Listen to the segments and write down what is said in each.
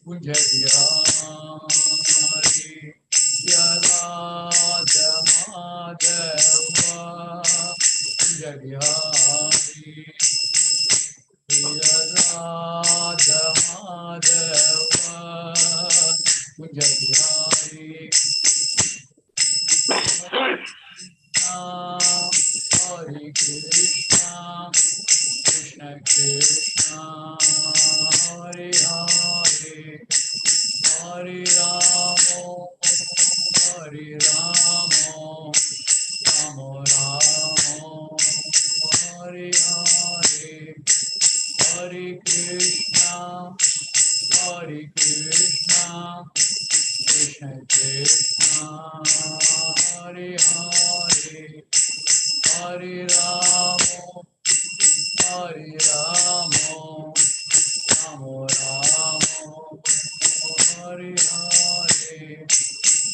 Kunjabihari Yadada Madhava Kunjabihari Yadada Madhava Kunjabihari Hare Krishna Krishna Krishna Hare Hare Hare Ramo Hare Ramo Ramo Ramo Hare Hare Hare Krishna Krishna Krishna Hare Hare Hare Ramo Ramo Ramo Hare Hare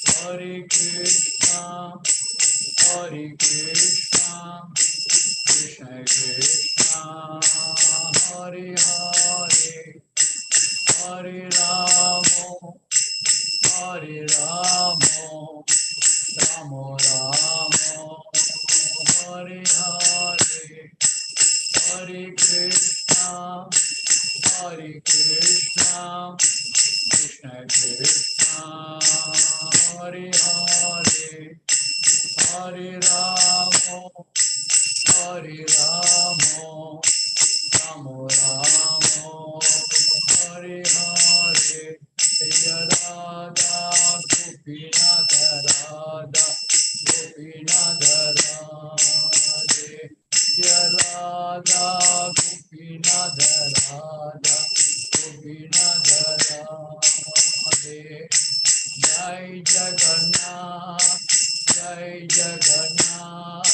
Hare Krishna Krishna Krishna Hare Hare Hare Ramo Ramo Ramo Hare Hare Hare Krishna Krishna Krishna Hare Hare Hare Ramo Ramo Ramo Hare Hare Radha Gopinath Radha Gopinath Radhe Radha Gopinath Radha Gopinath Radhe Jai Jagannath Jai Jagannath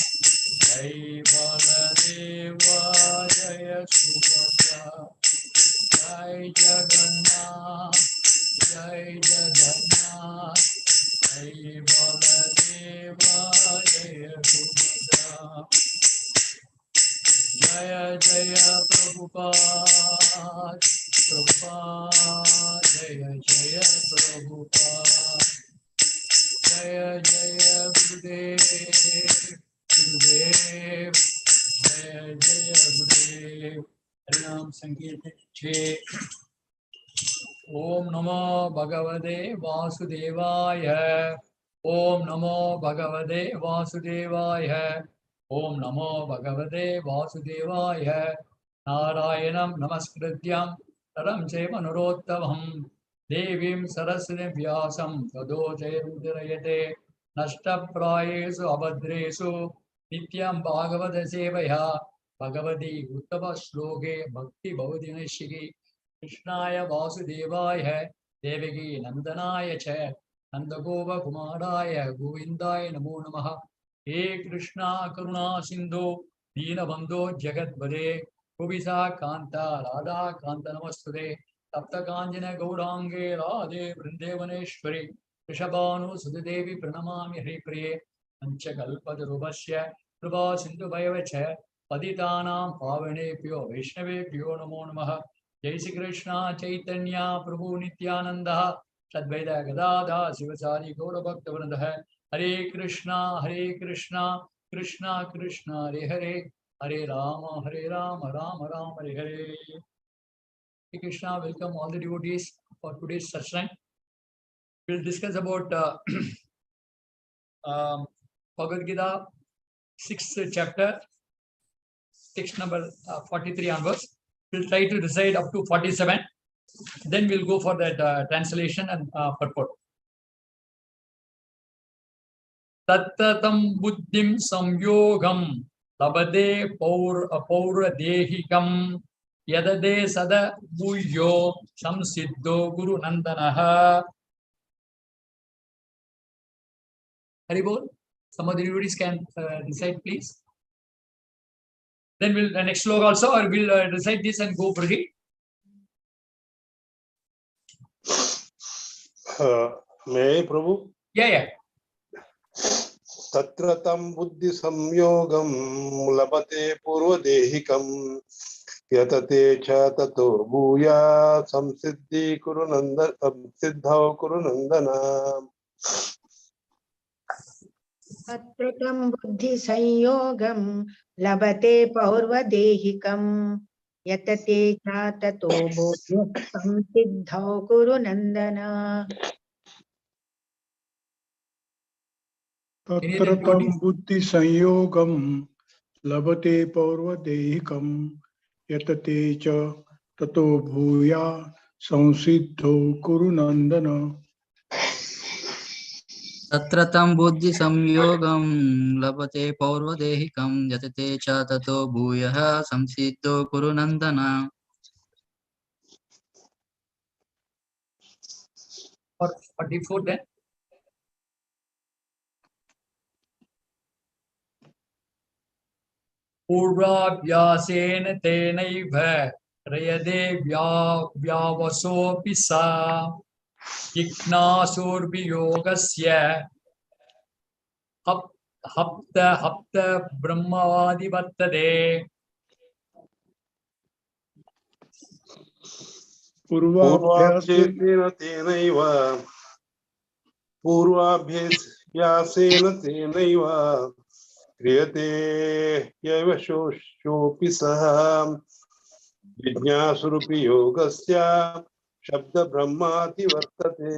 Jai Baladeva Jaya Subhadra Jai Jagannath Jai Jagannath Jai Baladeva Jaya Subhadra Jaya Jaya Prabhupada Jaya Jaya Prabhupada Jaya Jaya Gurudev Jaya Jaya Gurudev Harinam Sankirtan Che Om Namo Bhagavate Vasudevaya Om Namo Bhagavate Vasudevaya Om Namo Bhagavate Vasudevaya Narayanam Namaskrityam Taram Cheva Narottamam Devim Saraswatim Vyasam Tado Jayarudhirayate Nashtaprayesu Abhadresu Nityam Bhagavata Sevaya Bhagavati Uttava Shloke Bhakti Bhavati Nishiki Krishnaya Vasudevaya Devaki Nandanaya Cha Nandagova Kumaraya Govindaya Namo Namaha He Krishna Karuna Sindhu Deenabandhu Jagatpade Kubisa Kanta Radha Kanta Namastude Tapta Kanjana Gaurange Radhe Vrindavaneshwari Krishabhanu Sudadevi Pranamami Hari Priye Panchakalpatarubhasya Kripā Sindhu Bhayavacha Patitanam Pavanebhyo Vaishnavebhyo Namo Namaha Jai Shri Krishna Chaitanya Prabhu Nityananda Sadvaita Gadadha Sivasari Gaura Bhaktavranda Hare Krishna Krishna Krishna Hare Hare Hare Rama Rama Rama Hare Hare. Hare Krishna, welcome all the devotees for today's satsang. We'll discuss about Bhagavad Gita 6th chapter, text number 43 onwards. We'll try to recite up to 47. Then we'll go for that translation and purport. Tattatam buddhim samyogam labade paura dehikam yadade sada bhuyo samsiddho guru nandanaha. Haribol, some of the devotees can recite, please. Then we'll next sloka also, or we'll recite this and go for it. May Prabhu? Yeah. Tatratam buddhi samyogam labate purva dehikam यतते च ततो भूया संसिद्धि कुरु सिद्धौ कुरु नंदन। अत्र तं बुद्धि संयोगं लभते पौर्वदेहिकं यतते च ततो बोध्यः संसिद्धौ कुरु नन्दन। तत्र तं बुद्धि संयोगं लभते पौर्वदेहिकं यतते च ततो भूया संसिद्धौ कुरु नंदन। तत्र तं बुद्धि संयोगं लभते पौर्वदेहिकं यतते च ततो भूयः संसिद्धो कुरु नन्दन। Or 44 then. पूर्वाभ्यासेन तेनैव ह्रियते व्यावसोऽपि सा जिज्ञासुर्वियोगस्य हप्त ब्रह्मवादि वर्तते। पूर्वाभ्यासेन तेनैव क्रियते यवशोऽपि सः जिज्ञासुरपि योगस्य शब्द ब्रह्माति वर्तते।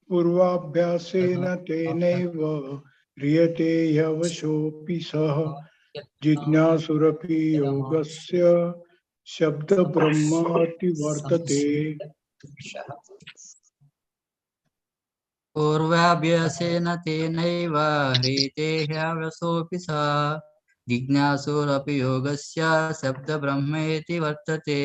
पूर्वाभ्यासेन तेनैव ह्रियते यवशोऽपि सः जिज्ञासुरपि योगस्य शब्द ब्रह्माति वर्तते। पूर्वाभ्यासेन तेनैव ह्रियते ह्यवसोऽपि सः जिज्ञासुरपि योगस्य शब्दब्रह्मेति वर्तते।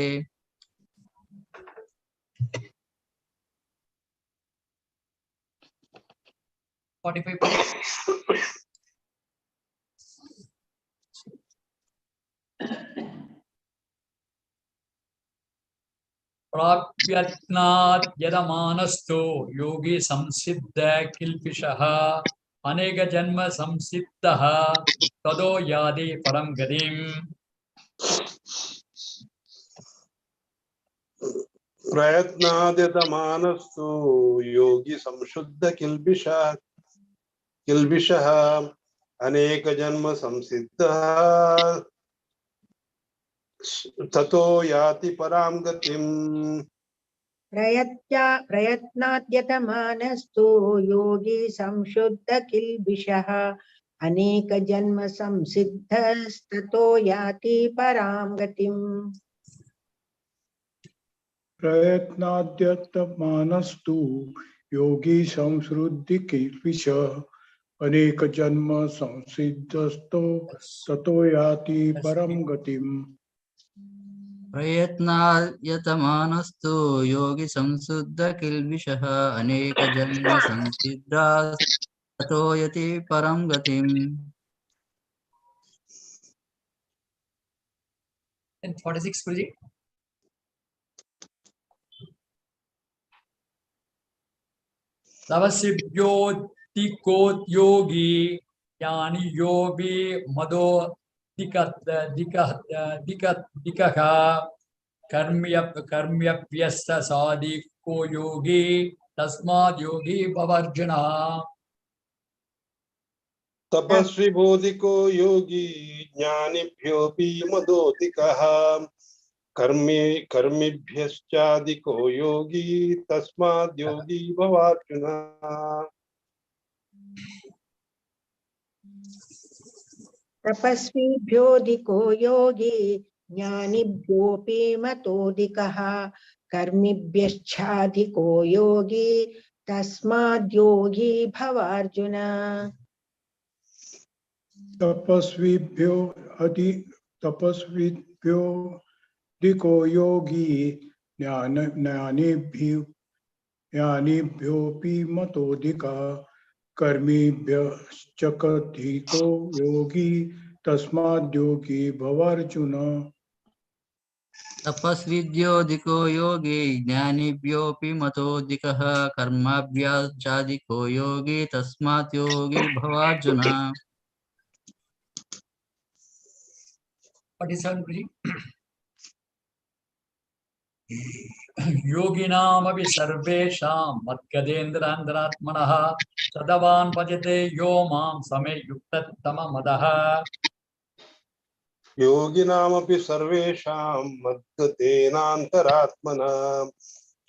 प्राप्यत्नात् यदमानस्तु योगी संसिद्ध किल्पिषः अनेक जन्म संसिद्धः तदो याति परम गतिम्। प्रयत्नाद्यतमानस्तु योगी संशुद्ध किल्बिषः अनेक जन्म संसिद्धः ततो याति परां गतिम्। प्रयत्नाद्यतमानस्तु योगी संशुद्ध किल्बिषः अनेक जन्म संसिद्धस्ततो याति परां गतिम्। प्रयत्नाद्यतमानस्तु योगी संशुद्ध किल्बिषः अनेक जन्म संसिद्धस्तो ततो याति परम गतिम्। प्रयत्नाद्यतमानस्तु योगी संशुद्ध किल्बिषः अनेक जन्म संसिद्धस्ततो याति परम गतिम्। And 46 Guruji. तवसिभ्योतिकोद्योगी यानि योगी मदो दिकः कर्म्यभ्यस्त साधिको योगी तस्माद् योगी भवार्जुन। तपस्वी बोधिको योगी ज्ञानिभ्योऽपि मदोदिकः कर्मिभ्यश्चाधिको योगी तस्माद् योगी भवार्जुन। तपस्वीभ्योऽधिको योगी ज्ञानिभ्योऽपि मतोऽधिकः कर्मिभ्यश्चाधिको योगी तस्माद् योगी भवार्जुन। तपस्वीभ्योऽधिको योगी ज्ञानिभ्योऽपि मतोऽधिकः कर्मिभ्यश्चाधिको योगी तस्माद् योगी भवार्जुन। तपस्विभ्योऽधिको योगी ज्ञानिभ्योऽपि मतोऽधिकः कर्मभ्यश्चाधिको योगी तस्मात् योगी भवार्जुन। 47 Guruji. Yoginamapi sarvesham madgadendrandaratmanaha sadavan bhajate yo mam same yuktattama madaha. योगिनामपि सर्वेषां मद्गतेनान्तरात्मना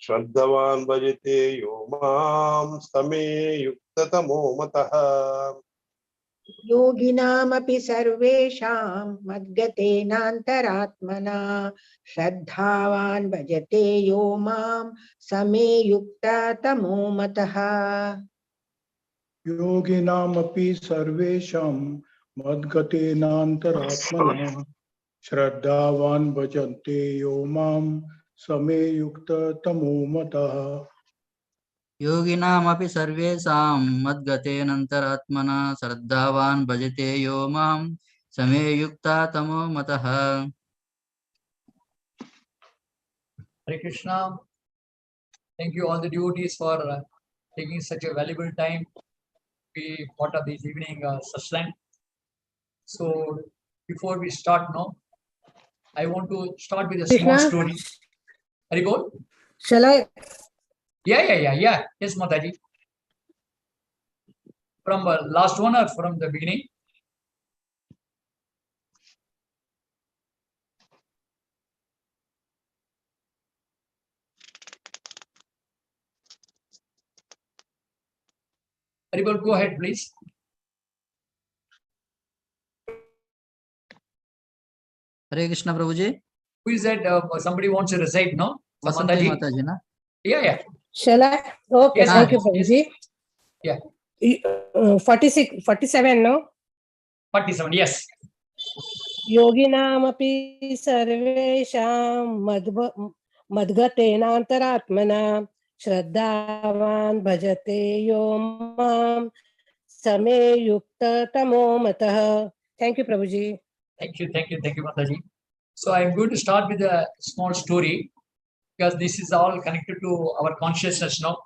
श्रद्धवान् भजते यो मां समे युक्ततमो मतः योगिनामपि सर्वेषां मद्गतेनान्तरात्मना श्रद्धावान् भजते यो मां समे युक्ततमो मतः योगिनामपि सर्वेषां मद्गतेनान्तरात्मना श्रद्धावान् भजन्ते यो मां समे युक्ततमो मतः योगिनामपि सर्वेषां मद्गतेनन्तरात्मना श्रद्धावान् भजते यो मां समे युक्ततमो मतः. Hare Krishna. Thank you all the devotees for taking such a valuable time to be part of this evening satsang. So before we start now, I want to start with a small Krishna? story. Haribol? Shall I? Yeah. Yes, Mataji. From last one or from the beginning? Haribol, go ahead, please. Hare Krishna Prabhuji. Who is that? Somebody wants to recite, no? Vasanti Mataji? Mataji na? Yeah. Shall I? Okay, Yes, thank you, yes. Prabhuji. Yeah. 46, 47, no? 47, yes. योगिनामपि सर्वेषां मद्गतेनान्तरात्मना श्रद्धावान् भजते यो मां समे युक्ततमो मतः. Thank you, Prabhuji. Thank you, Mataji. So I'm going to start with a small story because this is all connected to our consciousness now.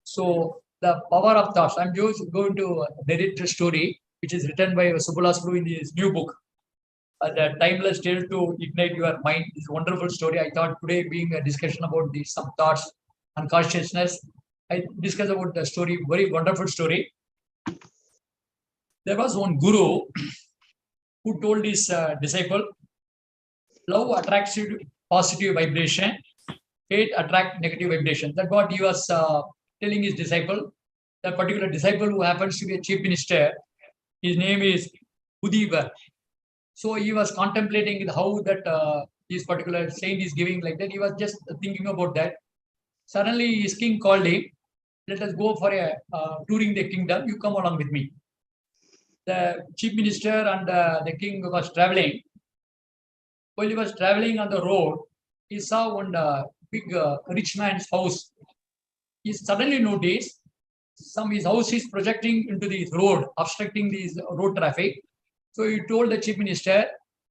So the power of thoughts. I'm just going to narrate a story which is written by Subhalas Prabhu in his new book, The Timeless Tale to Ignite Your Mind. It's a wonderful story. I thought today being a discussion about some thoughts and consciousness, I discuss about the story, very wonderful story. There was one guru who told his disciple, love attracts you to positive vibration, hate attract negative vibration. That's what he was telling his disciple. That particular disciple who happens to be a chief minister, his name is Udiva. So he was contemplating how that this particular saint is giving like that. He was just thinking about that. Suddenly his king called him, let us go for a touring the kingdom. You come along with me. The chief minister and the king was traveling. While he was traveling on the road, he saw one big rich man's house. He suddenly noticed his house is projecting into the road, obstructing this road traffic. So he told the chief minister,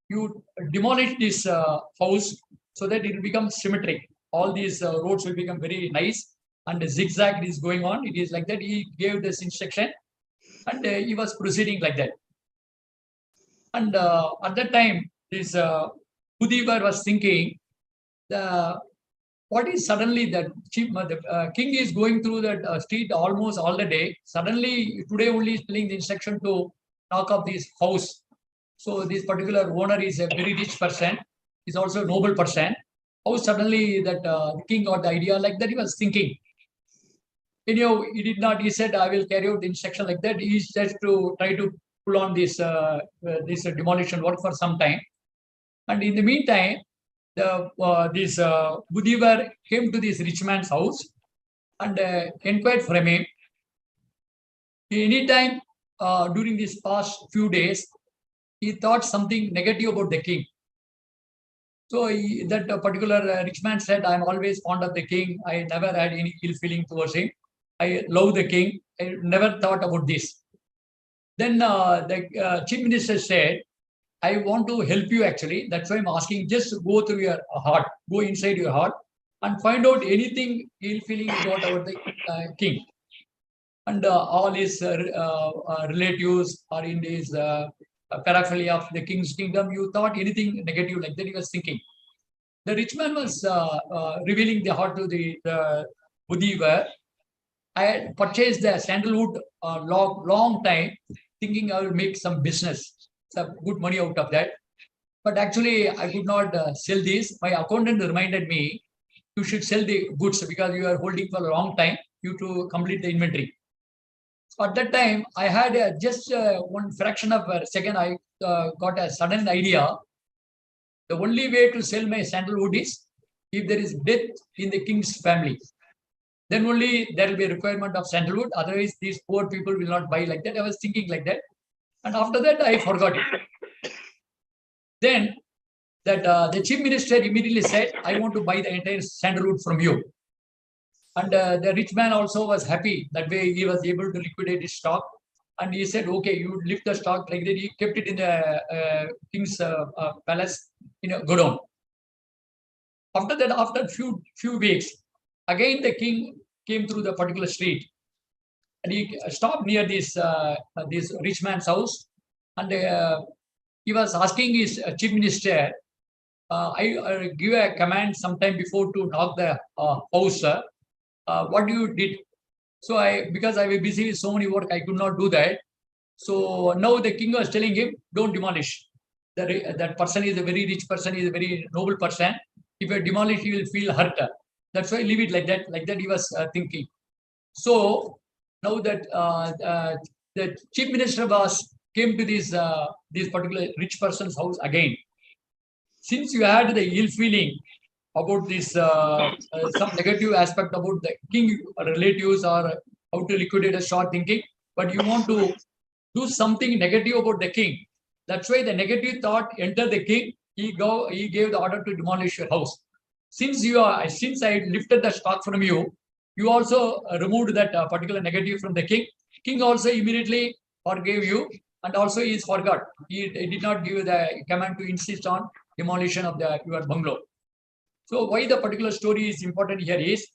you demolish this house so that it will become symmetric. All these roads will become very nice and the zigzag is going on. It is like that. He gave this instruction and he was proceeding like that. And at that time, this Udivar was thinking, what is suddenly that king is going through that street almost all the day. Suddenly, today only is telling the instruction to knock off this house. So this particular owner is a very rich person. He's also a noble person. How suddenly that the king got the idea like that? He was thinking. Anyhow, he did not. He said, "I will carry out the instruction like that." He just to try to pull on this demolition work for some time. And in the meantime, this Buddhivar came to this rich man's house and inquired from him. Anytime during these past few days, he thought something negative about the king. So that particular rich man said, "I'm always fond of the king. I never had any ill feeling towards him. I love the king. I never thought about this." Then the chief minister said, I want to help you actually. That's why I'm asking, just go through your heart, go inside your heart and find out anything ill feeling you got about the king. And all his relatives or in his paraphernalia of the king's kingdom. You thought anything negative like that, he was thinking. The rich man was revealing the heart to the Buddhi where I had purchased the sandalwood long time, thinking I will make some business, some good money out of that. But actually, I could not sell this. My accountant reminded me, you should sell the goods because you are holding for a long time, you to complete the inventory. So at that time, I had just one fraction of a second, I got a sudden idea. The only way to sell my sandalwood is if there is death in the king's family. Then only there will be a requirement of sandalwood. Otherwise, these poor people will not buy like that. I was thinking like that. And after that, I forgot it. Then that the chief minister immediately said, I want to buy the entire sandalwood from you. And the rich man also was happy. That way he was able to liquidate his stock. And he said, okay, you lift the stock like that. He kept it in the king's palace in a godown. After that, after few weeks, again the king came through the particular street. And he stopped near this rich man's house. And he was asking his chief minister, I give a command sometime before to knock the house. What you did? So because I was busy with so many work, I could not do that. So now the king was telling him, don't demolish. That person is a very rich person, is a very noble person. If you demolish, he will feel hurt. That's why leave it like that. Like that he was thinking. So now that the chief minister came to this particular rich person's house again. Since you had the ill feeling about this, some negative aspect about the king relatives or how to liquidate a short thinking, but you want to do something negative about the king. That's why the negative thought entered the king. He gave the order to demolish your house. Since I lifted the stock from you, you also removed that particular negative from the king. King also immediately forgave you, and also he is forgot. He did not give the command to insist on demolition of your bungalow. So why the particular story is important here is,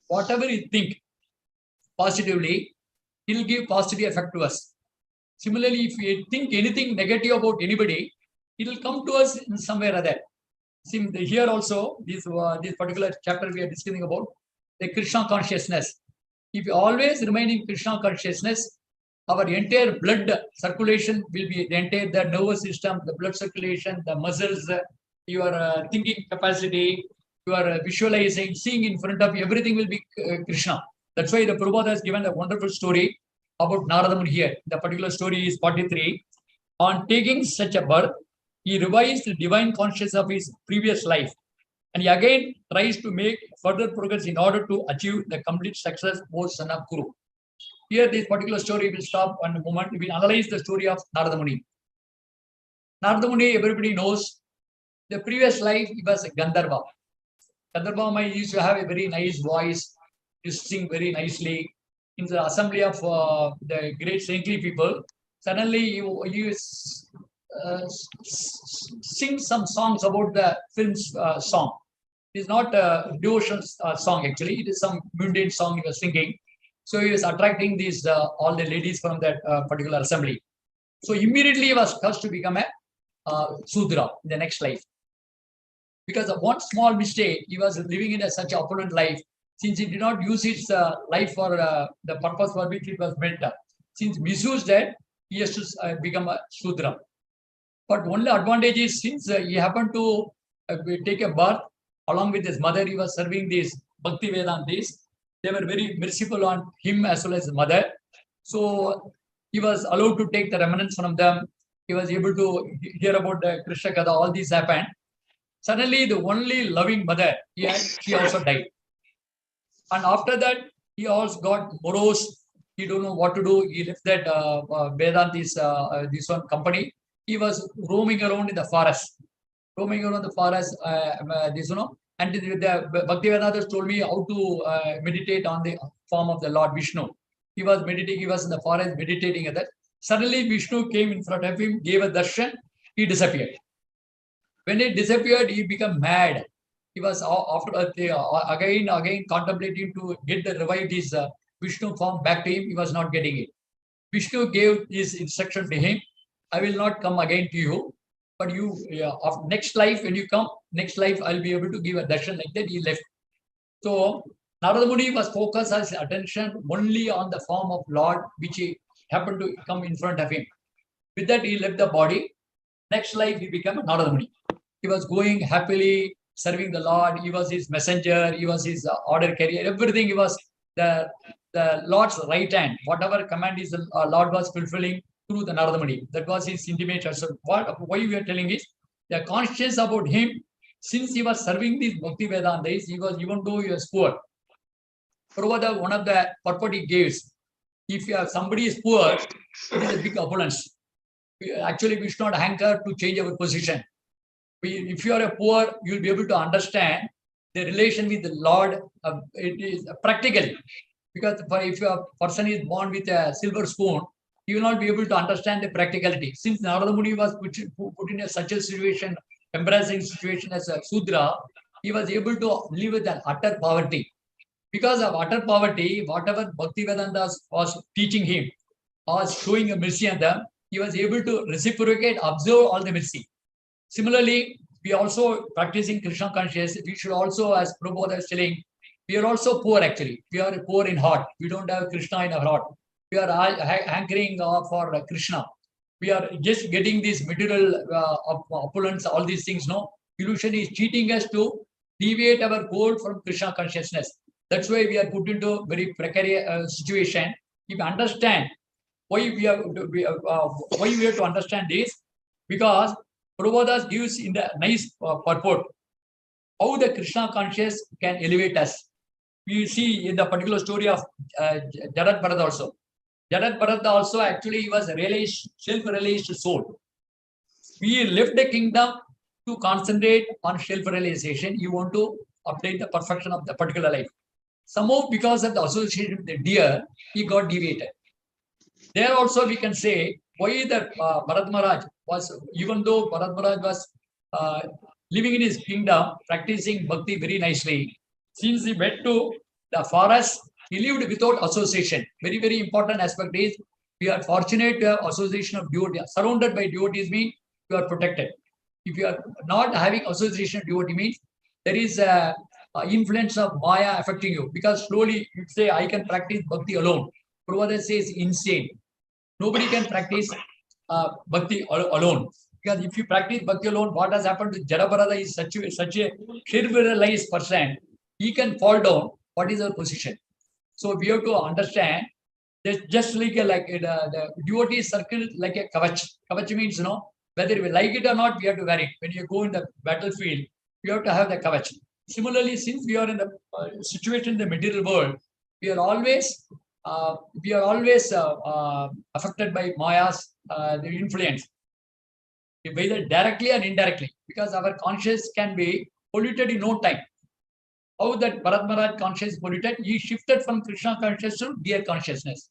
whatever you think positively, it will give positive effect to us. Similarly, if we think anything negative about anybody, it will come to us in somewhere or other. See, here also, this particular chapter we are discussing about the Krishna consciousness. If you always remain in Krishna consciousness, our entire blood circulation will be the nervous system, the blood circulation, the muscles, your thinking capacity, your visualizing, seeing in front of you, everything will be Krishna. That's why the Prabhupada has given a wonderful story about Narada Muni here. The particular story is 43. On taking such a birth, he revised the divine consciousness of his previous life. And he again tries to make further progress in order to achieve the complete success post son of Kuru. Here, this particular story will stop one moment. We will analyze the story of Narada Muni. Narada Muni, everybody knows, the previous life he was a Gandharva. Gandharva used to have a very nice voice, used to sing very nicely. In the assembly of the great saintly people, suddenly he sings some songs about the film's song. It is not a devotional song actually, it is some mundane song he was singing. So he was attracting these all the ladies from that particular assembly. So immediately he was cursed to become a Sudra in the next life. Because of one small mistake, he was living in such an opulent life. Since he did not use his life for the purpose for which it was built up. Since misused that, he has to become a Sudra. But only advantage is, since he happened to take a birth, along with his mother, he was serving these Bhakti Vedantis. They were very merciful on him as well as his mother. So he was allowed to take the remnants from them. He was able to hear about the Krishna Katha, all these happened. Suddenly, the only loving mother she also died. And after that, he also got morose. He don't know what to do. He left that Vedantis, this one company. He was roaming around in the forest. And the Bhakti Vedantas told me how to meditate on the form of the Lord Vishnu. He was meditating, he was in the forest meditating at that. Suddenly Vishnu came in front of him, gave a darshan, he disappeared. When he disappeared, he became mad. He was after again contemplating to revive his Vishnu form back to him. He was not getting it. Vishnu gave his instruction to him. I will not come again to you. But you, of next life, when you come, next life, I'll be able to give a darshan. Like that, he left. So Narada Muni was focused his attention only on the form of Lord, which he happened to come in front of him. With that, he left the body. Next life, he became a Narada Muni. He was going happily, serving the Lord. He was his messenger. He was his order carrier. Everything, he was the Lord's right hand. Whatever command is the Lord was fulfilling through the Narada Muni. That was his intimate. So why we are telling is, they are conscious about him. Since he was serving these Bhakti Vedantas, he was, even though he was poor, Prabhupada, one of the purport he gives, if somebody is poor, it is a big opulence. Actually, we should not hanker to change our position. If you are a poor, you will be able to understand the relation with the Lord. It is practical. Because if a person is born with a silver spoon, he will not be able to understand the practicality. Since Narada Muni was put in such a situation, embarrassing situation as a Sudra, he was able to live with an utter poverty. Because of utter poverty, whatever Bhakti Vedanta was teaching him, or showing a mercy on them, he was able to reciprocate, observe all the mercy. Similarly, we also practicing Krishna consciousness. We should also, as Prabhupada was telling, we are also poor actually. We are poor in heart. We don't have Krishna in our heart. We are hankering for Krishna. We are just getting this material opulence, all these things. No, illusion is cheating us to deviate our goal from Krishna consciousness. That's why we are put into a very precarious situation. If you understand why we have to understand this, because Prabhupada gives in the nice purport how the Krishna conscious can elevate us. We see in the particular story of Jarat Bharat also. Jarat Bharat also actually he was a self-realized soul. We left the kingdom to concentrate on self-realization. You want to obtain the perfection of the particular life. Somehow, because of the association with the deer, he got deviated. There also we can say why the Bharat Maharaj was, even though Bharat Maharaj was living in his kingdom, practicing bhakti very nicely, since he went to the forest, he lived without association. Very, very important aspect is we are fortunate to have association of devotees. Surrounded by devotees means you are protected. If you are not having association of devotee means there is a influence of Maya affecting you, because slowly you say, I can practice bhakti alone. Prabhupada says insane. Nobody can practice bhakti alone. Because if you practice bhakti alone, what has happened to Jadabarada is such a spiritualized person, he can fall down. What is our position? So we have to understand that just like the devotee circle like a kavach. Kavach means, whether we like it or not, we have to wear it. When you go in the battlefield, you have to have the kavach. Similarly, since we are in the situation in the material world, we are always affected by Maya's the influence, whether directly or indirectly, because our conscience can be polluted in no time. How that Bharat Maharaj conscience polluted? He shifted from Krishna consciousness to deer consciousness.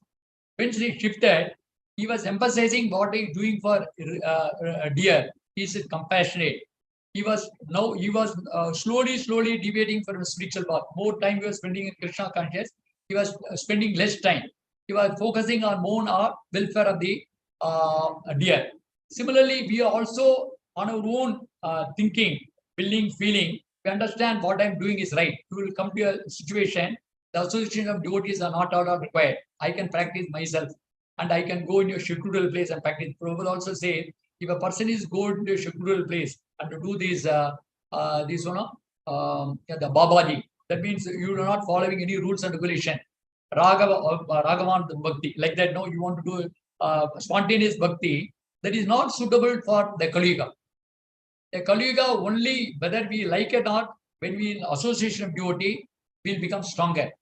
When he shifted, he was emphasizing what he is doing for deer. He is compassionate. He was slowly deviating from a spiritual path. More time he was spending in Krishna consciousness. He was spending less time. He was focusing on more welfare of the deer. Similarly, we are also on our own thinking, feeling. We understand what I'm doing is right. We will come to a situation. The association of devotees are not all required. I can practice myself, and I can go into a secluded place and practice. Prabhupada also says, if a person is going to a secluded place and to do the Babaji, that means you are not following any rules and regulation. Ragavan Bhakti, like that. No, you want to do spontaneous Bhakti. That is not suitable for the Kali Yuga. The Kali Yuga only, whether we like it or not, when we in association of devotee, we'll become stronger.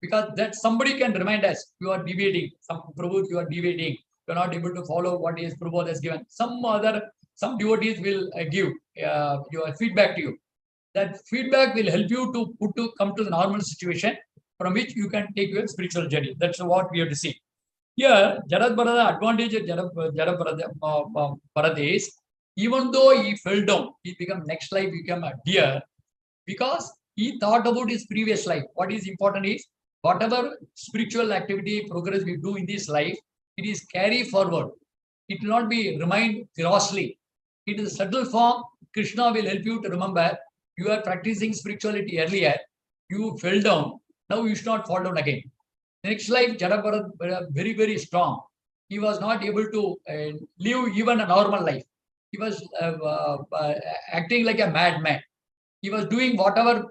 Because that somebody can remind us, you are deviating. Prabhu, you are deviating. You are not able to follow what is Prabhu has given. Some devotees will give your feedback to you. That feedback will help you to come to the normal situation from which you can take your spiritual journey. That's what we have to see. Here, Jarat Bharata, advantage of Jarat Bharata is, even though he fell down, he became next life, became a deer, because he thought about his previous life. What is important is, whatever spiritual activity, progress we do in this life, it is carry forward. It will not be remained grossly. It is a subtle form. Krishna will help you to remember you are practicing spirituality earlier. You fell down. Now you should not fall down again. Next life, Jadabharat was very, very strong. He was not able to live even a normal life. He was acting like a madman. He was doing whatever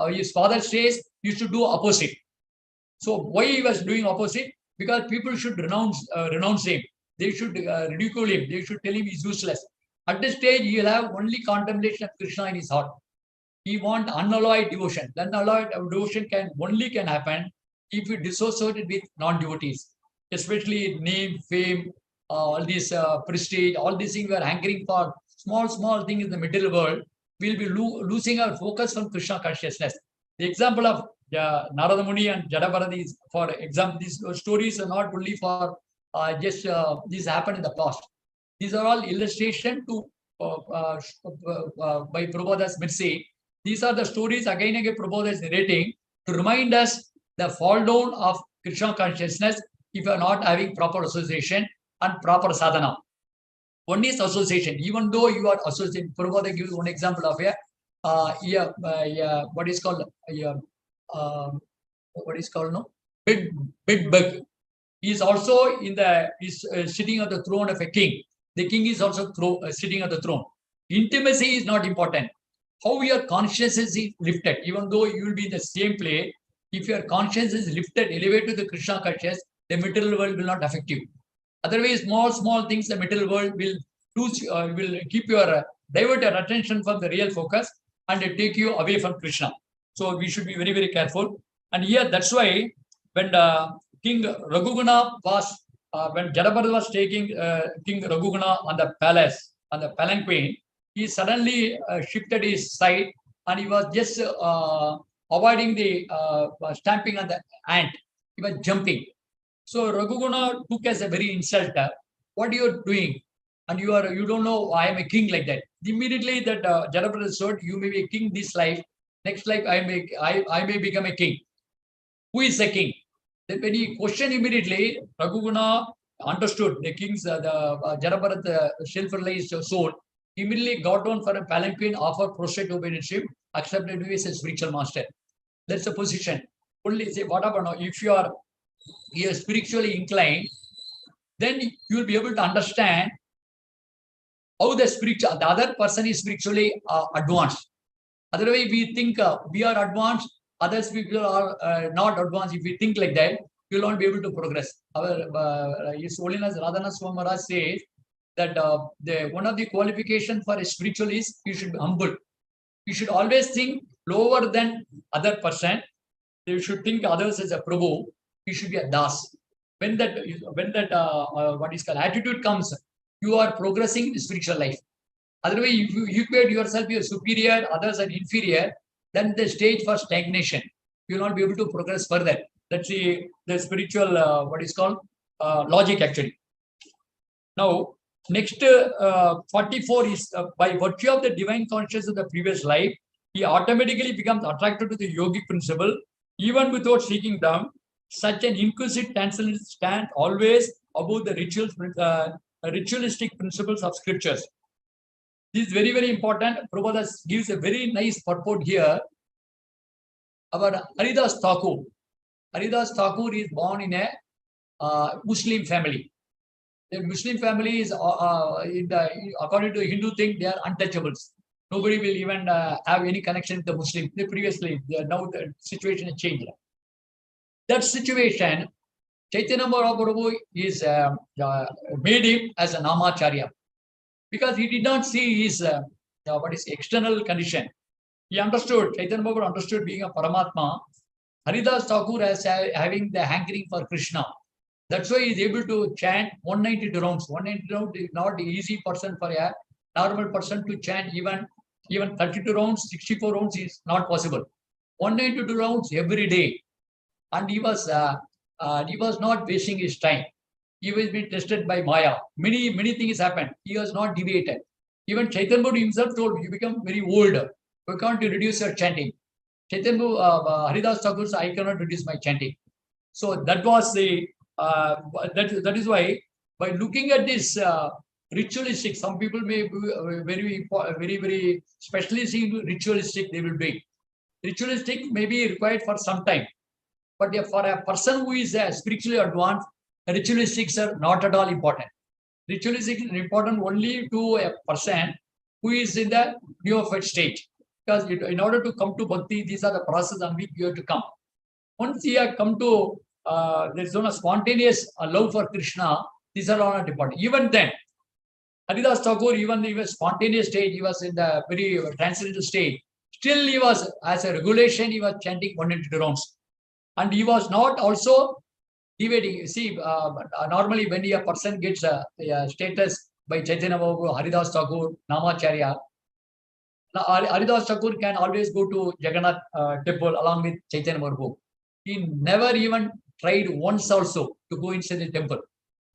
his father says, you should do opposite. So why he was doing opposite? Because people should renounce him. They should ridicule him. They should tell him he's useless. At this stage, he will have only contemplation of Krishna in his heart. He wants unalloyed devotion. Then unalloyed devotion can happen if you dissociate it with non-devotees, especially name, fame, all this prestige, all these things we are hankering for. Small things in the material world. We'll be losing our focus from Krishna consciousness. The example of Narada Muni and Jadabharata is, for example, these stories are not only for just this happened in the past. These are all illustration to by Prabhupada's mercy. These are the stories again and again Prabhupada is narrating to remind us the fall down of Krishna consciousness if you are not having proper association and proper sadhana. One is association. Even though you are associated, Prabhupada gives one example of what is called bed bug. He is also sitting on the throne of a king. The king is also sitting on the throne. Intimacy is not important. How your consciousness is lifted, even though you will be in the same place, if your consciousness is lifted, elevated to the Krishna consciousness, the material world will not affect you. Otherwise, small things, the material world will keep your divert your attention from the real focus and take you away from Krishna. So we should be very, very careful. And here, that's why when King Raghugana was, when Jadabharata was taking King Raghugana on the palace, on the palanquin, he suddenly shifted his side and he was just avoiding the stamping on the ant. He was jumping. So Raghugana took as a very insult. What are you doing? And you don't know I am a king like that. Immediately that Jadabharata said, you may be a king this life. Next life I may become a king. Who is a king? Then when he questioned immediately, Raghugana understood the king's Jadabharata self-realized soul. Immediately got down for a palanquin, offered prostrate obedience, accepted him as a spiritual master. That's the position. Only say whatever now. If you are spiritually inclined, then you will be able to understand how the other person is spiritually advanced. Otherwise, we think we are advanced, others people are not advanced. If we think like that, you will not be able to progress. His Holiness Radhana Swami Maharaj says that one of the qualifications for a spiritual is you should be humble. You should always think lower than other person. You should think others as a Prabhu. You should be a Das. When that what is called attitude comes, you are progressing in spiritual life. Otherwise, if you equate yourself, you are superior, others are inferior, then the stage for stagnation. You will not be able to progress further. That's the spiritual what is called logic actually. Now, next 44 is by virtue of the divine consciousness of the previous life, he automatically becomes attracted to the yogic principle, even without seeking them. Such an inquisitive transcendental stand always above the ritualistic principles of scriptures. This is very, very important. Prabhupada gives a very nice purport here about Haridas Thakur. Haridas Thakur is born in a Muslim family. The Muslim family is, according to the Hindu thing, they are untouchables. Nobody will even have any connection with the Muslim. Previously, now the situation has changed. That situation, Chaitanya Mahaprabhu is made him as a Namacharya because he did not see his external condition. He understood, Chaitanya Mahaprabhu understood being a Paramatma. Haridas Thakur as having the hankering for Krishna. That's why he is able to chant 192 rounds. 192 rounds is not the easy person for a normal person to chant even 32 rounds, 64 rounds is not possible. 192 rounds every day. And he was not wasting his time. He was being tested by Maya. Many things happened. He was not deviated. Even Chaitanya Mahaprabhu himself told, you become very old. Why can't you reduce your chanting? Chaitanya Haridas Thakur said, I cannot reduce my chanting. So that was the that is why By looking at this ritualistic, some people may be very specialist in ritualistic, they will be. Ritualistic may be required for some time. But for a person who is spiritually advanced, ritualistics are not at all important. Ritualistic is important only to a person who is in the neophyte stage. Because in order to come to bhakti, these are the process on which you have to come. Once you have come to, there's no spontaneous love for Krishna, these are all not important. Even then, Haridas Thakur, even in a spontaneous stage, he was in the very transcendental stage. Still, he was, as a regulation, he was chanting 180 rounds. And he was not also deviating. You see, normally when a person gets a status by Chaitanya Prabhu, Haridas Thakur, Namacharya, Haridas Thakur can always go to Jagannath temple along with Chaitanya Prabhu. He never even tried once also to go inside the temple.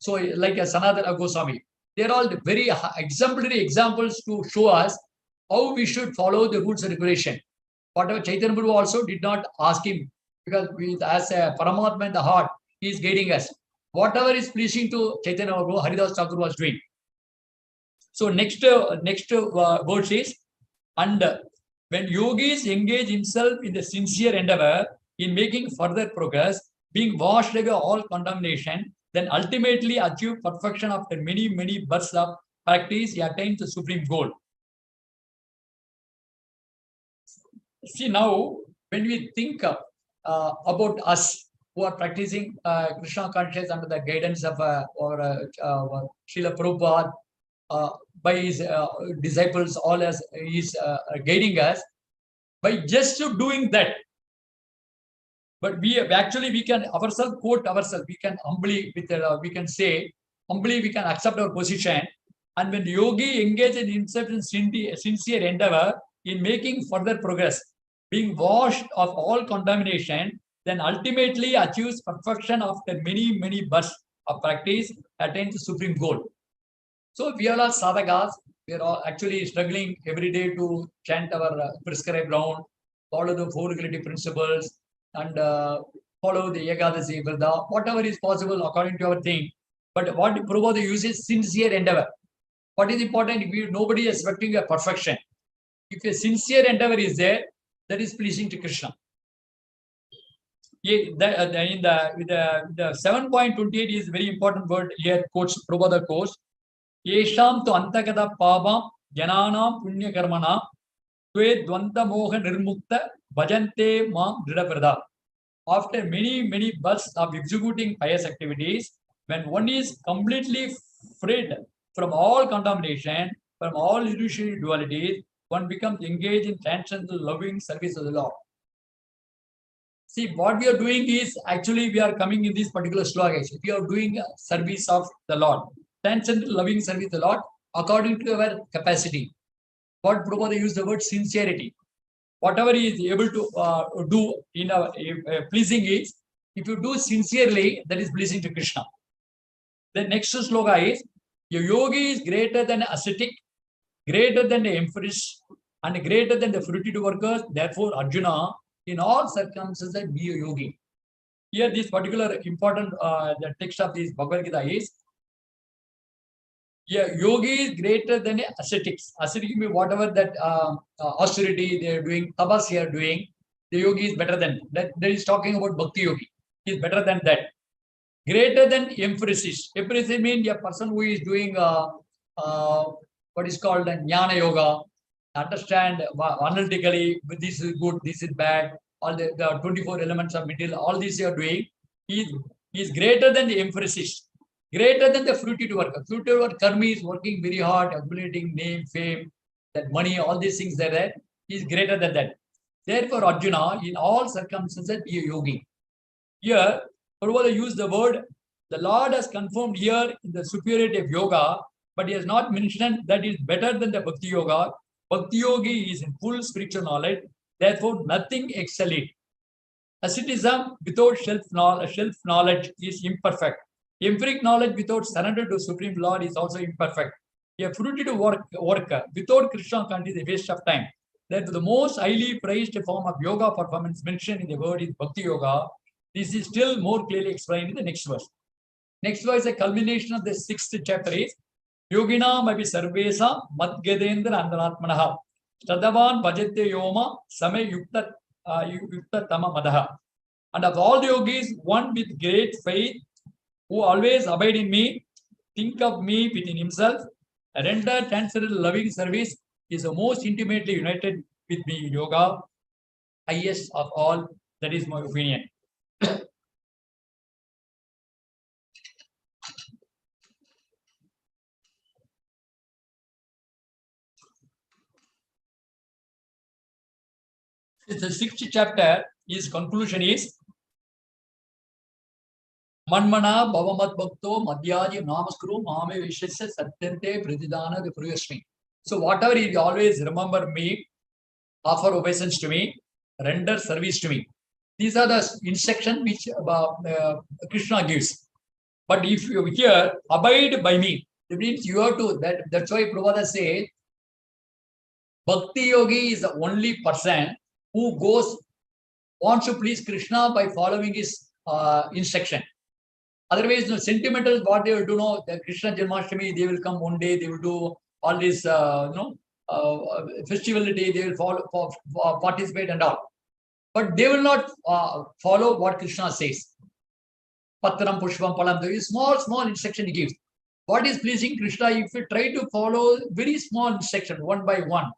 So, like a Sanatana Goswami, they're all very exemplary examples to show us how we should follow the rules and regulation. Whatever Chaitanya Prabhu also did not ask him, because as a Paramatma in the heart, he is guiding us. Whatever is pleasing to Chaitanya Prabhu, Haridas Thakur was doing. So next verse is, and when yogis engage himself in the sincere endeavor in making further progress, being washed away all contamination, then ultimately achieve perfection after many births of practice, he attains the supreme goal. See, now when we think about us who are practicing Krishna consciousness under the guidance of Srila Prabhupada, by his disciples, all as he is guiding us, by just doing that. But we can ourselves quote ourselves. We can humbly, we can say humbly, we can accept our position. And when the yogi engages himself in sincere endeavor in making further progress, being washed of all contamination, then ultimately achieves perfection after many births of practice, attains the supreme goal. So we are all sadhakas. We are all actually struggling every day to chant our prescribed round, follow the four regulative principles, and follow the Ekadasi Vrata, whatever is possible according to our thing. But what Prabhupada uses sincere endeavor. What is important? If nobody is expecting a perfection. If a sincere endeavor is there, that is pleasing to Krishna. In the 7.28 is very important word here. Quotes Prabhupada quotes. Yesham to antakada pabam jananam punya karmana tve dvanta moha nirmukta bhajante mam dridavrada. After many births of executing pious activities, when one is completely freed from all contamination, from all illusory dualities, one becomes engaged in transcendental loving service of the Lord. See, what we are doing is actually we are coming in this particular sloka. We are doing service of the Lord, transcendental loving service of the Lord according to our capacity. What Prabhupada used the word sincerity. Whatever he is able to do in a pleasing is, if you do sincerely, that is pleasing to Krishna. The next sloka is, your yogi is greater than ascetic, greater than the empress, and greater than the fruited workers. Therefore, Arjuna, in all circumstances, be a yogi. Here, this particular important the text of this Bhagavad Gita is, yogi is greater than ascetics. Ascetic means whatever that austerity they are doing, tapas they are doing, the yogi is better than that. That is talking about bhakti yogi. He is better than that. Greater than emphasis. Emphasis means a person who is doing what is called jnana yoga, understand analytically, this is good, this is bad, all the 24 elements of material, all these you are doing. He is greater than the emphasis. Greater than the fruited worker. Fruited worker, karmi is working very hard, accumulating name, fame, that money, all these things are there. He is greater than that. Therefore, Arjuna, in all circumstances, be a yogi. Here, Prabhupada used the word, the Lord has confirmed here in the superiority of yoga, but he has not mentioned that it is better than the bhakti yoga. Bhakti yogi is in full spiritual knowledge, therefore nothing excels it. Asceticism without self-knowledge is imperfect. Empiric knowledge without surrender to Supreme Lord is also imperfect. A fruited worker without Krishna consciousness is a waste of time. Therefore, the most highly praised form of yoga performance mentioned in the word is Bhakti Yoga. This is still more clearly explained in the next verse. Next was a culmination of the 6th chapter is Yoginam api sarvesa madgadendra andaratmanaha Shraddhavan bhajate yoma same yukta tama madaha. And of all the yogis, one with great faith, who always abide in me, think of me within himself, render transcendental loving service, is the most intimately united with me in yoga, highest of all. That is my opinion. The 6th chapter, his conclusion is Manmana Bhavamat Bhakto Madhyaji Namaskuru Mame Vishesya Satyante Prididana Vipruyasmi. So whatever you always remember me, offer obeisance to me, render service to me. These are the instructions which Krishna gives. But if you here abide by me, it means you have to, that's why Prabhupada says, Bhakti Yogi is the only person who wants to please Krishna by following his instruction. Otherwise, no sentimental, what they will do, no, the Krishna Janmashtami, they will come one day, they will do all this, festivality, they will participate and all. But they will not follow what Krishna says. Patram, Pushpam, Palam, there is small instruction he gives. What is pleasing Krishna, if you try to follow very small instruction, one by one,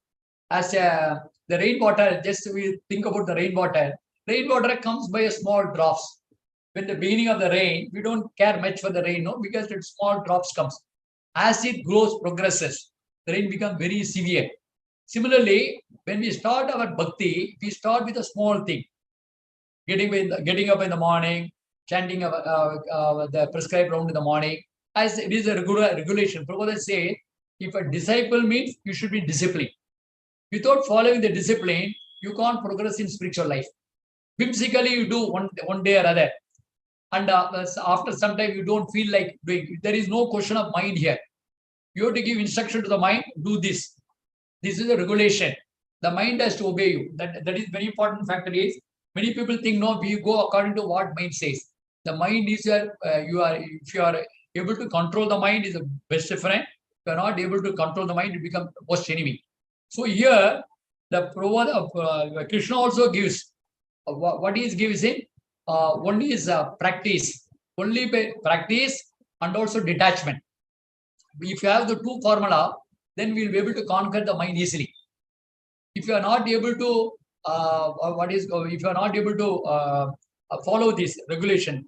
as the rainwater, just we think about the rainwater. Rainwater comes by a small drops. When the beginning of the rain, we don't care much for the rain, no, because the small drops comes. As it grows, progresses, the rain becomes very severe. Similarly, when we start our bhakti, we start with a small thing. Getting up in the morning, chanting the prescribed round in the morning, as it is a regulation. Prabhupada says, if a disciple means you should be disciplined. Without following the discipline, you can't progress in spiritual life. Whimsically, you do one day or other. And after some time, you don't feel like doing. There is no question of mind here. You have to give instruction to the mind, do this. This is a regulation. The mind has to obey you. That is very important factor is, many people think, no, we go according to what mind says. The mind is if you are able to control the mind, is the best friend. If you are not able to control the mind, you become the worst enemy. So here, the Prabhupada of Krishna also gives, what he gives in, one is practice, only by practice and also detachment. If you have the two formula, then we will be able to conquer the mind easily. If you are not able to, if you are not able to follow this regulation,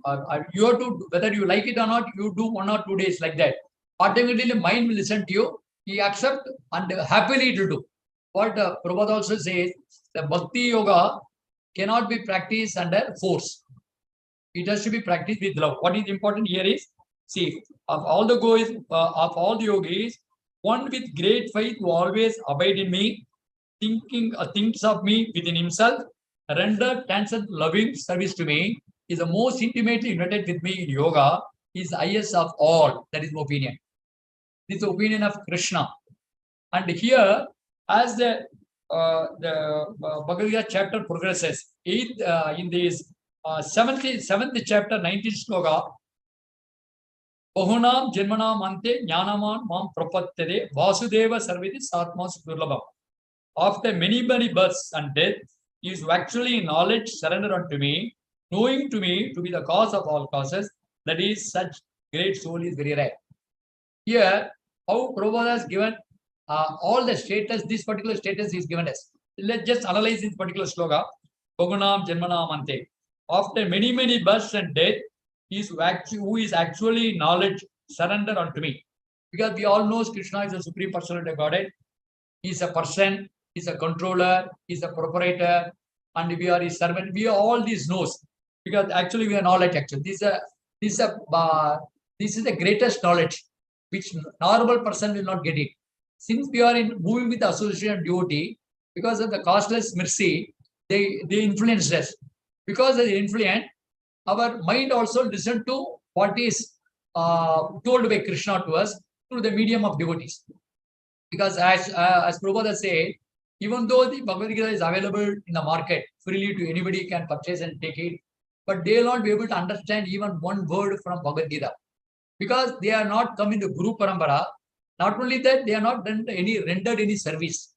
you have to, whether you like it or not, you do 1 or 2 days like that. Automatically, the mind will listen to you. He accept and happily it will do. What Prabhupada also says, the Bhakti Yoga cannot be practiced under force. It has to be practiced with love. What is important here is, see, of all the yogis, one with great faith who always abide in me, thinks of me within himself, render transcendent loving service to me, is the most intimately united with me in yoga, is the highest of all. That is my opinion. This is the opinion of Krishna. And here, as the Bhagavad Gita chapter progresses, in this 7th chapter, 19th sloka, Bahunam Janmanam Ante Jnanaman Mam Prapattade Vasudeva Sarviti Satma Sudurlabham. After many births and deaths, he is actually in knowledge surrender unto me, knowing to me to be the cause of all causes. That is, such great soul is very rare. Here, how Prabhupada has given all the status, this particular status is given us. Let's just analyze this particular sloka. Bhagunam Janmanam Ante. After many births and death, who is actually knowledge surrender unto me. Because we all know Krishna is a supreme personality of Godhead. He is a person, he is a controller, he is a proprietor, and we are his servant. We are all these knows. Because actually we are knowledge actually. This is the greatest knowledge which normal person will not get it. Since we are moving with the association of devotee, because of the costless mercy, they influence us. Because of the influence, our mind also listen to what is told by Krishna to us through the medium of devotees. Because as Prabhupada said, even though the Bhagavad Gita is available in the market, freely to anybody can purchase and take it, but they will not be able to understand even one word from Bhagavad Gita. because they are not come in the Guru Parampara. Not only that, they are not rendered any service.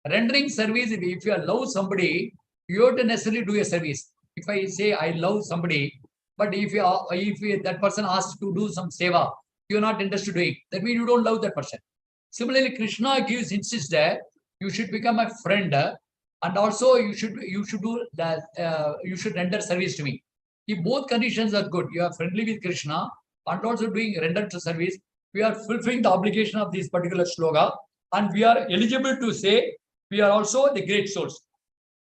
Rendering service, if you love somebody, you have to necessarily do a service. If I say I love somebody, but if that person asks to do some seva, you are not interested in doing, that means you don't love that person. Similarly, Krishna insists that you should become a friend, and also you should do that. You should render service to me. If both conditions are good, you are friendly with Krishna and also doing render to service, we are fulfilling the obligation of this particular sloka, and we are eligible to say we are also the great souls.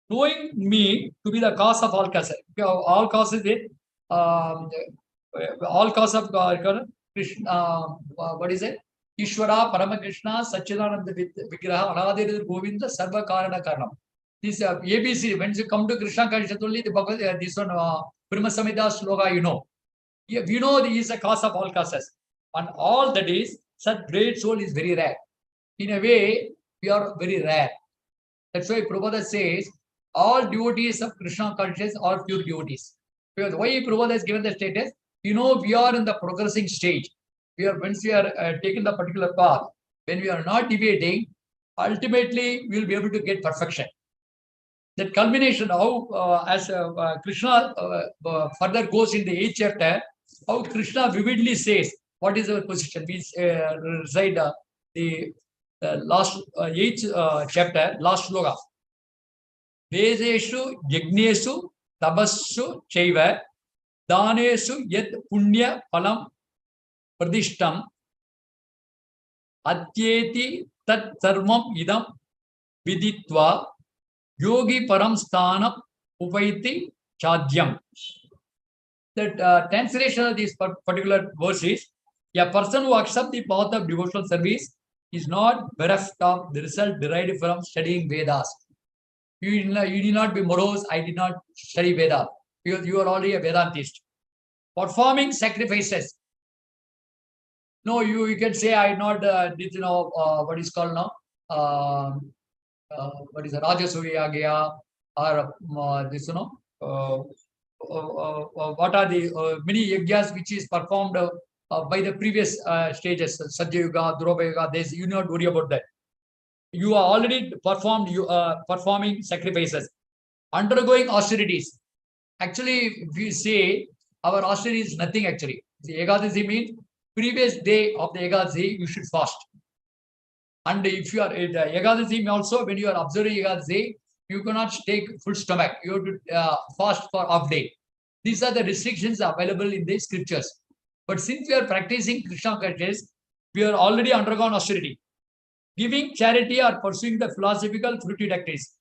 Knowing me to be the cause of all causes. All causes in all cause of Krishna. What is it? Ishvara, Paramakrishna, Satchidananda Vigraha, Anadiri Govinda, Sarva Karana Karanam. This ABC, when you come to Krishna consciousness only, this one, Brahma Samhita Sloka, you know. We know he is a cause of all causes. And all that is, such great soul is very rare. In a way, we are very rare. That's why Prabhupada says, all devotees of Krishna consciousness are pure devotees. Because why Prabhupada has given the status? You know, we are in the progressing stage. Once we are taking the particular path, when we are not deviating, ultimately we will be able to get perfection. That culmination, how as Krishna further goes in the 8th chapter, how Krishna vividly says, what is our position? We recite the last 8th chapter, last sloka. Vedeshu, Yagneshu, Tabassu, Chaiva, Daneshu, Yad Punya, Palam, Pradishtam, Atyeti, Tat Sarvam, Idam, Viditva, Yogi Param Sthanam, Upaiti, Chadyam. That translation of this particular verse is, a person who accepts the path of devotional service is not bereft of the result derived from studying Vedas. You need not be morose, I did not study Veda, because you are already a Vedantist. Performing sacrifices. No, you can say I not did what is called now what is Rajasuya Gaya or this what are the many yajnas which is performed by the previous stages, Satya Yuga, Dhruva Yuga. You not worry about that. You are already performing sacrifices, undergoing austerities. Actually, if you say our austerity is nothing actually. The Ekadasi means previous day of the Ekadasi, you should fast. And if you are Ekadasi also, when you are observing Ekadasi, you cannot take full stomach. You have to fast for half day. These are the restrictions available in the scriptures. But since we are practicing Krishna consciousness, we are already undergone austerity. Giving charity or pursuing the philosophical fruited activities.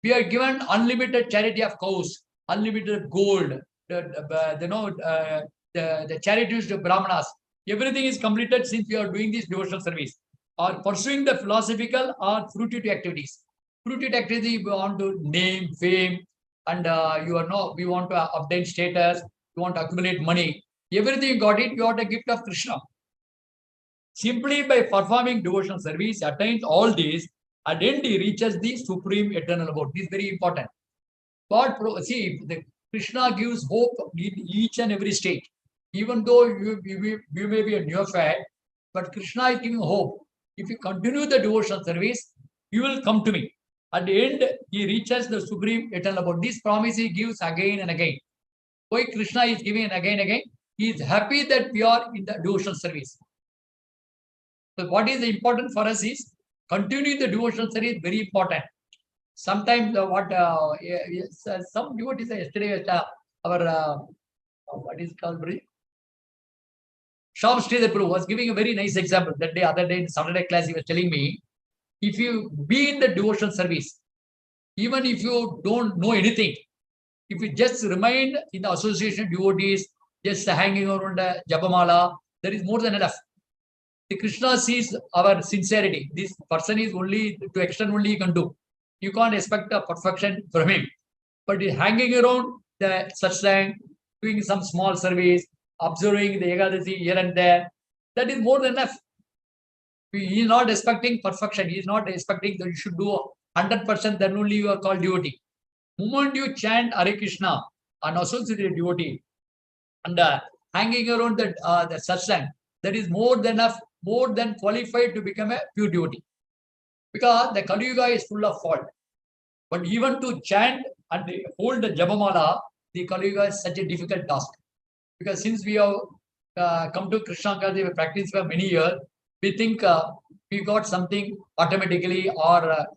We are given unlimited charity of cows, unlimited gold, the charities to Brahmanas. Everything is completed since we are doing this devotional service. Or pursuing the philosophical or fruited activities. Fruited activity, we want to name, fame, and we want to obtain status, we want to accumulate money. Everything you got it, you got a gift of Krishna. Simply by performing devotional service, attains all these, at end he reaches the supreme eternal abode. This is very important. Krishna gives hope in each and every stage. Even though you may be a neophyte, but Krishna is giving hope. If you continue the devotional service, you will come to me. At the end, he reaches the supreme eternal abode. This promise he gives again and again. Why Krishna is giving again and again? He is happy that we are in the devotional service. So what is important for us is continuing the devotional service, very important. Sometimes some devotees yesterday, our what is called H.G Prabhu was giving a very nice example. That day, other day in Saturday class, he was telling me, if you be in the devotional service, even if you don't know anything, if you just remain in the association of devotees, just hanging around the Japamala, that is more than enough. The Krishna sees our sincerity. This person is only to extent only he can do. You can't expect a perfection from him. But hanging around the satsang, doing some small service, observing the Ekadasi here and there, that is more than enough. He is not expecting perfection. He is not expecting that you should do 100%, then only you are called devotee. The moment you chant Hare Krishna and associate devotee, and hanging around the satsang, that is more than enough, more than qualified to become a pure devotee. Because the Kali Yuga is full of fault. But even to chant and hold the Japamala, the Kali Yuga is such a difficult task. Because since we have come to Krishna Consciousness, we practiced for many years, we think we got something automatically or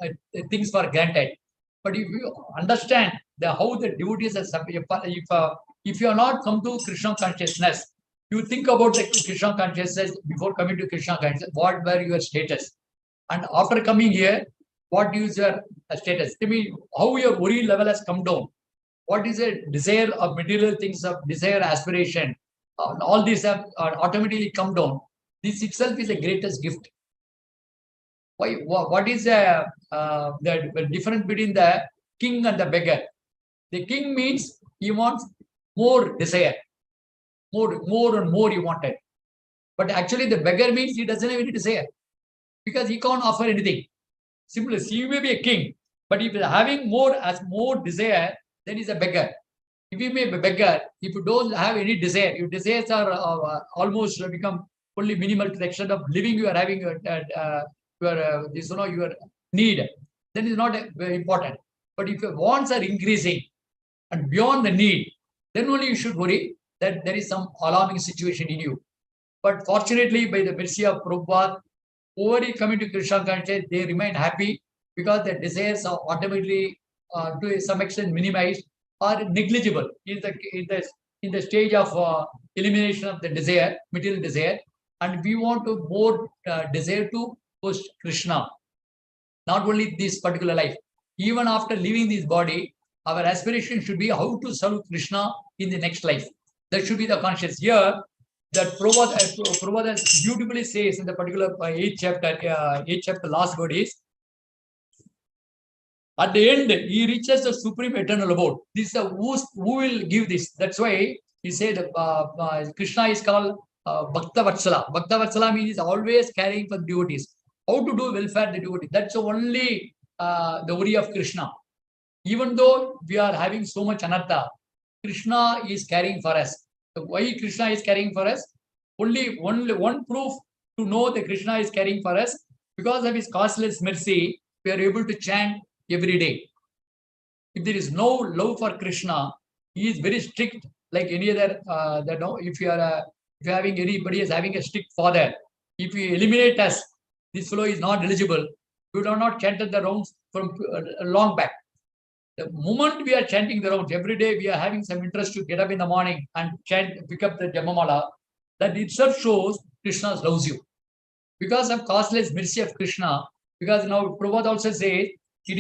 things were granted. But if you understand how the devotees are, if you are not come to Krishna consciousness, you think about the Krishna consciousness before coming to Krishna consciousness, what were your status? And after coming here, what is your status? Tell me how your worry level has come down. What is a desire of material things, of desire, aspiration? All these have automatically come down. This itself is the greatest gift. Why? What is the difference between the king and the beggar? The king means he wants more desire, more and more he wanted. But actually, the beggar means he doesn't have any desire because he can't offer anything. Simply, he may be a king, but if he's having more desire, then he's a beggar. If you may be a beggar, if you don't have any desire, your desires are almost become only minimal to the extent of living, you are having your need, then it's not very important. But if your wants are increasing and beyond the need, then only you should worry that there is some alarming situation in you. But fortunately, by the mercy of Prabhupada, over coming to Krishna consciousness, they remain happy because their desires are automatically to some extent minimized or negligible in the stage of elimination of the desire, material desire, and we want to more desire to push Krishna. Not only this particular life, even after leaving this body, our aspiration should be how to serve Krishna in the next life. That should be the conscious. Here, that Prabhupada beautifully says in the particular 8th chapter, last word is, at the end, he reaches the supreme eternal abode. This is who will give this. That's why he said Krishna is called Bhakta Vatsala. Bhakta Vatsala means always caring for devotees. How to do welfare the devotee. That's only the worry of Krishna. Even though we are having so much anartha, Krishna is caring for us. So why Krishna is caring for us? Only one proof to know that Krishna is caring for us, because of his causeless mercy, we are able to chant every day. If there is no love for Krishna, he is very strict, like any other. If you are having anybody is having a strict father, if you eliminate us, this fellow is not eligible. We do not chanted the rounds from long back. The moment we are chanting the rounds every day, we are having some interest to get up in the morning and chant, pick up the Japamala. That itself shows Krishna loves you. Because of causeless mercy of Krishna, because now Prabhupada also says you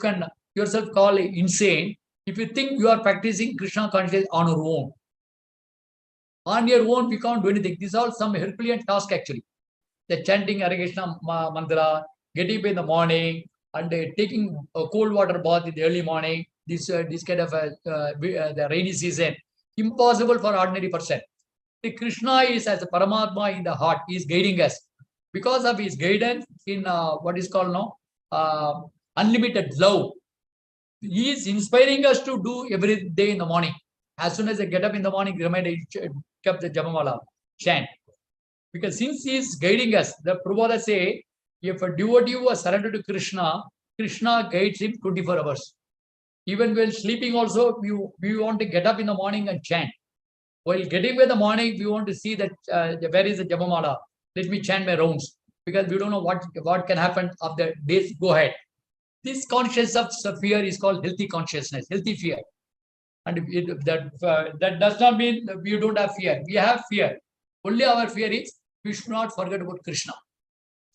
can yourself call insane if you think you are practicing Krishna consciousness on your own. On your own, we can't do anything. These are some Herculean task actually. The chanting Hare Krishna mantra, getting up in the morning, and taking a cold water bath in the early morning. This kind of the rainy season, impossible for ordinary person. The Krishna is as a Paramatma in the heart. He is guiding us. Because of his guidance in what is called now unlimited love, he is inspiring us to do every day in the morning. As soon as I get up in the morning, remind kept the Japamala chant. Because since he is guiding us, the Prabhupada say, if a devotee was surrendered to Krishna, Krishna guides him 24 hours. Even when sleeping also, we want to get up in the morning and chant. While getting up in the morning, we want to see that where is the Japamala. Let me chant my rounds. Because we don't know what can happen of the days go ahead. This consciousness of fear is called healthy consciousness, healthy fear. And that does not mean that we don't have fear. We have fear. Only our fear is we should not forget about Krishna.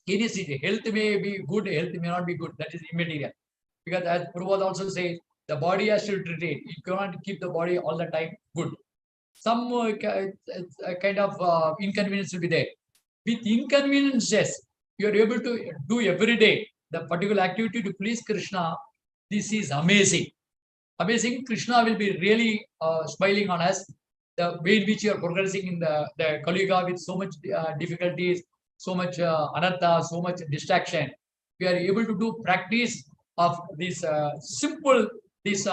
Health may be good, health may not be good. That is immaterial. Because as Prabhupada also says, the body has to retain. You cannot keep the body all the time good. Some kind of inconvenience will be there. With inconveniences, you are able to do every day the particular activity to please Krishna. This is amazing. Amazing. Krishna will be really smiling on us. The way in which you are progressing in the Kali Yuga with so much difficulties, so much anartha, so much distraction. We are able to do practice of this simple this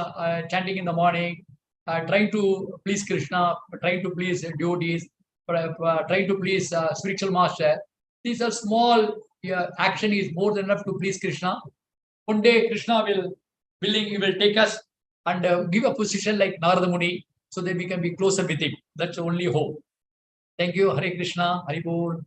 chanting in the morning, trying to please Krishna, trying to please devotees, trying to please spiritual master. These are small action is more than enough to please Krishna. One day Krishna will willing, he will take us and give a position like Narada Muni, so that we can be closer with him. That's the only hope. Thank you. Hare Krishna. Hari Bol.